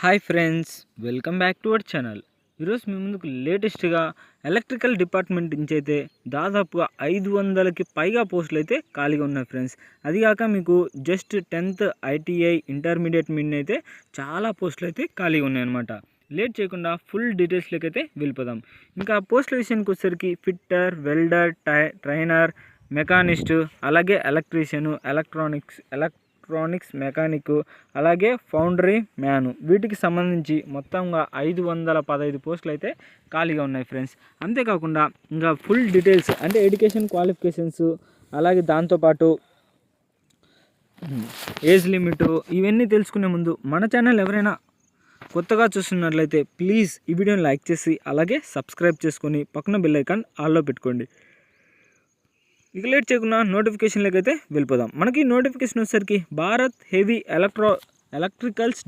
Hi friends, welcome back to our channel. ఈరోజు మీ ముందుకు లేటెస్ట్గా ఎలక్ట్రికల్ డిపార్ట్మెంట్ నుంచి అయితే దాదాపుగా 500కి పైగా పోస్టులు అయితే ఖాళీగా ఉన్నాయి ఫ్రెండ్స్. అదిగాక మీకు just 10th ITI intermediate mean అయితే చాలా పోస్టులు అయితే ఖాళీగా ఉన్నాయన్నమాట. లేట్ చేయకుండా ఫుల్ డీటెయిల్స్లోకి అయితే వెళ్ళిపోదాం. ఇంకా పోస్టుల విషయానికి వచ్చేసరికి ఫిట్టర్, వెల్డర్, ట్రైనర్, మెకానిస్ట్, అలాగే ఎలక్ట్రీషియను, ఎలక్ట్రానిక్స్ మెకానిక్, అలాగే ఫౌండరీ మ్యాను, వీటికి సంబంధించి మొత్తంగా 515 పోస్టులు అయితే ఖాళీగా ఉన్నాయి ఫ్రెండ్స్. అంతేకాకుండా ఇంకా ఫుల్ డీటెయిల్స్ అంటే ఎడ్యుకేషన్ క్వాలిఫికేషన్స్, అలాగే దాంతోపాటు ఏజ్ లిమిట్, ఇవన్నీ తెలుసుకునే ముందు మన ఛానల్ ఎవరైనా కొత్తగా చూస్తున్నట్లయితే ప్లీజ్ ఈ వీడియోని లైక్ చేసి అలాగే సబ్స్క్రైబ్ చేసుకొని పక్కన బెల్ ఐకాన్ ఆల్లో పెట్టుకోండి. ఇక లేట్ చేయకుండా నోటిఫికేషన్లోకి అయితే వెళ్ళిపోదాం. మనకి నోటిఫికేషన్ వచ్చేసరికి భారత్ హెవీ ఎలక్ట్రికల్స్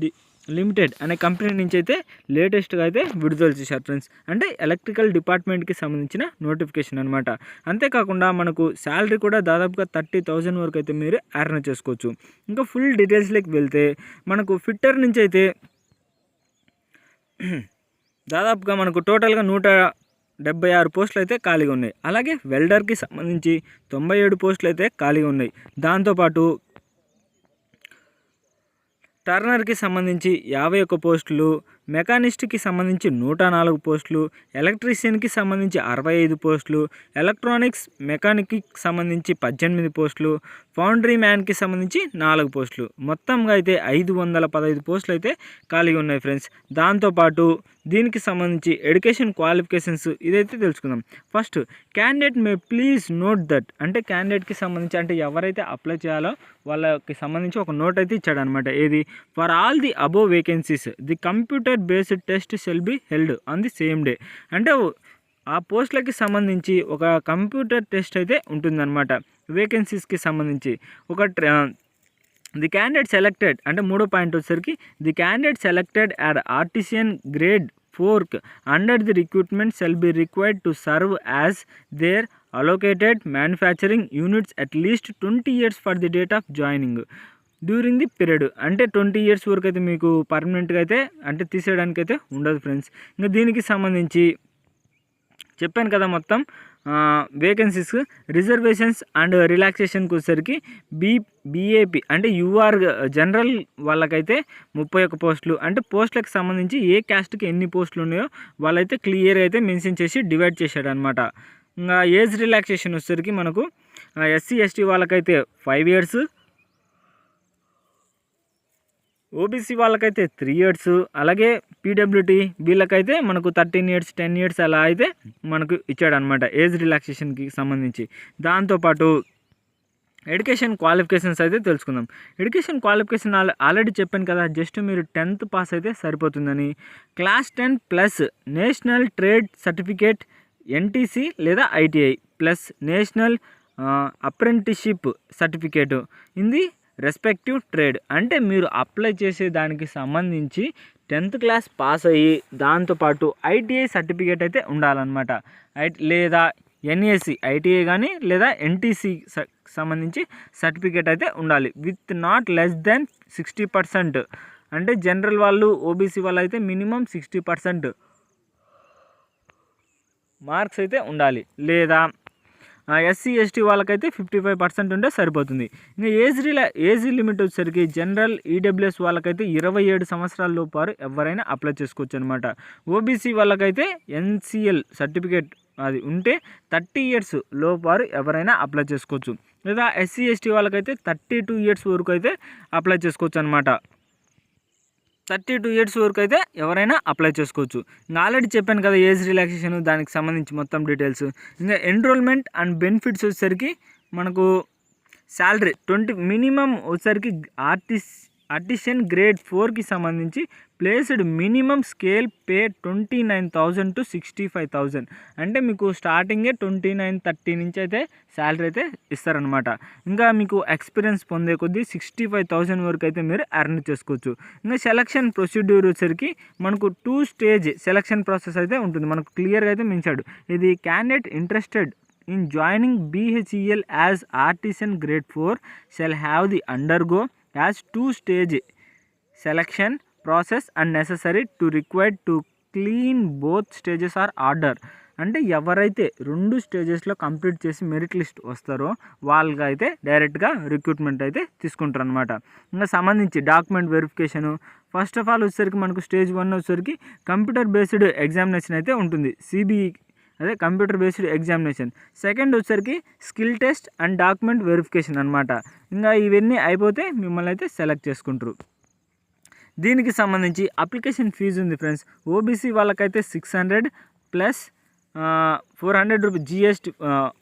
లిమిటెడ్ అనే కంపెనీ నుంచి అయితే లేటెస్ట్గా అయితే విడుదల చేశారు ఫ్రెండ్స్. అంటే ఎలక్ట్రికల్ డిపార్ట్మెంట్కి సంబంధించిన నోటిఫికేషన్ అనమాట. అంతేకాకుండా మనకు శాలరీ కూడా దాదాపుగా 30,000 వరకు అయితే మీరు ఎర్న్ చేసుకోవచ్చు. ఇంకా ఫుల్ డీటెయిల్స్లోకి వెళ్తే మనకు ఫిట్టర్ నుంచి అయితే దాదాపుగా మనకు టోటల్గా 176 పోస్టులు అయితే ఖాళీగా ఉన్నాయి. అలాగే వెల్డర్కి సంబంధించి 97 పోస్టులు అయితే ఖాళీగా ఉన్నాయి. దాంతోపాటు టర్నర్కి సంబంధించి 51 పోస్టులు, మెకానిస్ట్కి సంబంధించి 104 పోస్టులు, ఎలక్ట్రీషియన్కి సంబంధించి 65 పోస్టులు, ఎలక్ట్రానిక్స్ మెకానిక్కి సంబంధించి 18 పోస్టులు, ఫౌండరీ మ్యాన్కి సంబంధించి 4 పోస్టులు, మొత్తంగా అయితే 515 పోస్టులు అయితే ఖాళీగా ఉన్నాయి ఫ్రెండ్స్. దాంతోపాటు దీనికి సంబంధించి ఎడ్యుకేషన్ క్వాలిఫికేషన్స్ ఇదైతే తెలుసుకుందాం. First, candidate may please note that, అంటే క్యాండిడేట్కి సంబంధించి అంటే ఎవరైతే అప్లై చేయాలో వాళ్ళకి సంబంధించి ఒక నోట్ అయితే ఇచ్చాడు అనమాట. ఏది, for all the above vacancies the computer based test shall be held on the same day. అంటే ఆ పోస్టులకి సంబంధించి ఒక కంప్యూటర్ టెస్ట్ అయితే ఉంటుందన్నమాట. వేకెన్సీస్కి సంబంధించి ది క్యాండిడేట్ సెలెక్టెడ్ అంటే 3వ పాయింట్ వచ్చేసరికి the candidate selected add artisan grade 4 under the recruitment shall be required to serve as their allocated manufacturing units at least 20 years for the date of joining during the period. అంటే 20 years వరకు అయితే మీకు పర్మనెంట్గా అయితే అంటే తీసేయడానికి అయితే ఉండదు ఫ్రెండ్స్. ఇంకా దీనికి సంబంధించి చెప్పాను కదా మొత్తం వేకెన్సీస్, రిజర్వేషన్స్ అండ్ రిలాక్సేషన్కి వచ్చేసరికి బీఏపీ అంటే యూఆర్ జనరల్ వాళ్ళకైతే 31 పోస్టులు. అంటే పోస్టులకు సంబంధించి ఏ క్యాస్ట్కి ఎన్ని పోస్టులు ఉన్నాయో వాళ్ళైతే క్లియర్గా అయితే మెన్షన్ చేసి డివైడ్ చేశాడు అనమాట. ఇంకా ఏజ్ రిలాక్సేషన్ వచ్చేసరికి మనకు ఎస్సీ ఎస్టీ వాళ్ళకైతే 5 years, ఓబీసీ వాళ్ళకైతే 3 years, అలాగే పీడబ్ల్యూటీ వీళ్ళకైతే మనకు 13 years 10 years అలా అయితే మనకు ఇచ్చాడనమాట ఏజ్ రిలాక్సేషన్కి సంబంధించి. దాంతోపాటు ఎడ్యుకేషన్ క్వాలిఫికేషన్స్ అయితే తెలుసుకుందాం. ఎడ్యుకేషన్ క్వాలిఫికేషన్ ఆల్రెడీ చెప్పాను కదా, జస్ట్ మీరు 10th పాస్ అయితే సరిపోతుందని. Class 10 plus national trade certificate NTC లేదా ITI plus national apprenticeship certificate in the respective trade. అంటే మీరు అప్లై చేసే దానికి సంబంధించి 10th క్లాస్ పాస్ అయ్యి దాంతోపాటు ఐటీఐ సర్టిఫికేట్ అయితే ఉండాలన్నమాట. లేదా ఎన్ఏసి ఐటీఐ కానీ లేదా ఎన్టీసీ సంబంధించి సర్టిఫికేట్ అయితే ఉండాలి విత్ నాట్ లెస్ దెన్ 60%. అంటే జనరల్ వాళ్ళు, ఓబీసీ వాళ్ళు అయితే మినిమం 60% మార్క్స్ అయితే ఉండాలి. లేదా ఎస్సీ ఎస్టీ వాళ్ళకైతే 55% ఉంటే సరిపోతుంది. ఇంకా ఏజ్ లిమిట్ వచ్చేసరికి జనరల్ ఈడబ్ల్యూఎస్ వాళ్ళకైతే 27 సంవత్సరాల లోపారు ఎవరైనా అప్లై చేసుకోవచ్చు అనమాట. ఓబీసీ వాళ్ళకైతే ఎన్సిఎల్ సర్టిఫికేట్ అది ఉంటే 30 years లోపారు ఎవరైనా అప్లై చేసుకోవచ్చు. లేదా ఎస్సీ ఎస్టీ వాళ్ళకైతే 32 years వరకు అయితే అప్లై చేసుకోవచ్చు అనమాట. 32 years వరకు అయితే ఎవరైనా అప్లై చేసుకోవచ్చు. ఇంకా ఆల్రెడీ చెప్పాను కదా ఏజ్ రిలాక్సేషన్, దానికి సంబంధించి మొత్తం డీటెయిల్స్. ఇంకా ఎన్రోల్మెంట్ అండ్ బెనిఫిట్స్ వచ్చేసరికి మనకు శాలరీ 20 మినిమం వచ్చేసరికి ఆర్టిసియన్ గ్రేడ్ 4కి సంబంధించి placed minimum scale pay 29,000 to 65,000. అంటే మీకు స్టార్టింగే 29-30 నుంచి అయితే శాలరీ అయితే ఇస్తారనమాట. ఇంకా మీకు ఎక్స్పీరియన్స్ పొందే కొద్దీ 65,000 వరకు అయితే మీరు ఎర్న్ చేసుకోవచ్చు. ఇంకా సెలక్షన్ ప్రొసీడ్యూర్ వచ్చేసరికి మనకు 2 stage సెలక్షన్ ప్రాసెస్ అయితే ఉంటుంది. మనకు క్లియర్గా అయితే మించాడు. ఇది candidate interested in joining BHEL as artisan grade 4 shall have the undergo as 2 stage selection process and necessary to required to clean both stages are order. అంటే ఎవరైతే 2 స్టేజెస్లో కంప్లీట్ చేసి మెరిట్ లిస్ట్ వస్తారో వాళ్ళకి అయితే డైరెక్ట్గా రిక్రూట్మెంట్ అయితే తీసుకుంటారు అనమాట. ఇంకా సంబంధించి document verification first of all వచ్చేసరికి మనకు స్టేజ్ 1 వచ్చేసరికి కంప్యూటర్ బేస్డ్ ఎగ్జామినేషన్ అయితే ఉంటుంది. సిబిఈ అదే కంప్యూటర్ బేస్డ్ ఎగ్జామినేషన్. సెకండ్ వచ్చేసరికి skill test and document verification అనమాట. ఇంకా ఇవన్నీ అయిపోతే మిమ్మల్ని అయితే సెలెక్ట్ చేసుకుంటారు. దీనికి సంబంధించి అప్లికేషన్ ఫీజు ఉంది ఫ్రెండ్స్. ఓబీసీ వాళ్ళకైతే 600 plus 400 rupees GST.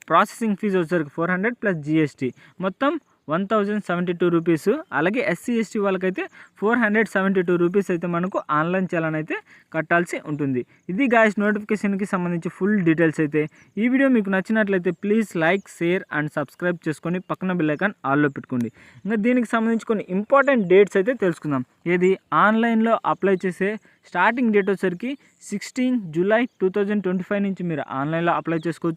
Processing fee వచ్చేసరికి 400 ప్లస్ జిఎస్టీ మొత్తం 1072 రూపీస్. అలాగే ఎస్సీ ఎస్టీ వాళ్ళకైతే 472 రూపీస్ అయితే మనకు ఆన్లైన్ చలాన్ అయితే కట్టాల్సి ఉంటుంది. ఇది గాయస్ నోటిఫికేషన్కి సంబంధించి ఫుల్ డీటెయిల్స్ అయితే. ఈ వీడియో మీకు నచ్చినట్లయితే please like, share and subscribe చేసుకొని పక్కన బెల్ ఐకాన్ ఆల్లో పెట్టుకోండి. ఇంకా దీనికి సంబంధించి కొన్ని ఇంపార్టెంట్ డేట్స్ అయితే తెలుసుకుందాం. ఏది ఆన్లైన్లో అప్లై చేసే స్టార్టింగ్ డేట్ వచ్చేసరికి 16 జూలై 2025 నుంచి మీరు ఆన్లైన్లో అప్లై చేసుకోవచ్చు.